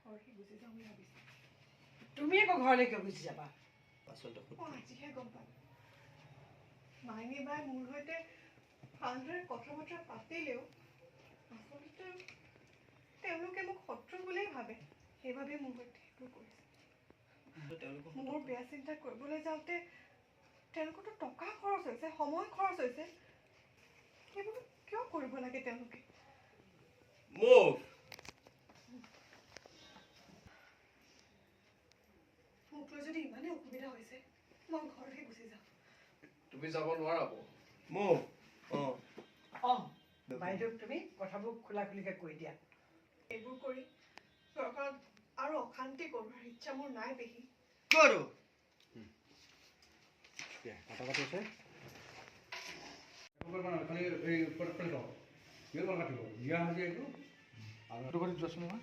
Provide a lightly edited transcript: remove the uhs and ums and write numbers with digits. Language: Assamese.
ঘৰলৈ গুচি যাওঁ বুলি ভাবিছোঁ। তুমি আকৌ ঘৰলৈ কিয় গুচি যাবা? আজিহে গম পালোঁ মাইনী বাই মোৰ সৈতে ভালদৰে কথা বতৰা পাতিলেও আচলতে তেওঁলোকে মোক শত্ৰু বুলিয়েই ভাবে। সেইবাবে মোৰ সৈতে সেইবোৰ কৰিছে। মোৰ বেয়া চিন্তা কৰিবলৈ যাওঁতে তেওঁলোকৰতো টকা খৰচ হৈছে, সময় খৰচ হৈছে। সেইবোৰ কিয় কৰিব লাগে তেওঁলোকে? মোক লৈ যদি ইমানেই অসুবিধা হৈছে মই ঘৰলৈ গুচি যাওঁ। তুমি যাব নোৱাৰা বাইদেউক তুমি কথাবোৰ খোলা খুলিকে কৈ দিয়া। এইবোৰ কৰি চৰকাৰত আৰু অশান্তি কৰোৱাৰ ইচ্ছা মোৰ নাই পেহী। খালি এই ওপৰত খালি দিয়া হৈছে এইটো আৰু যোৱাচোন নহয়।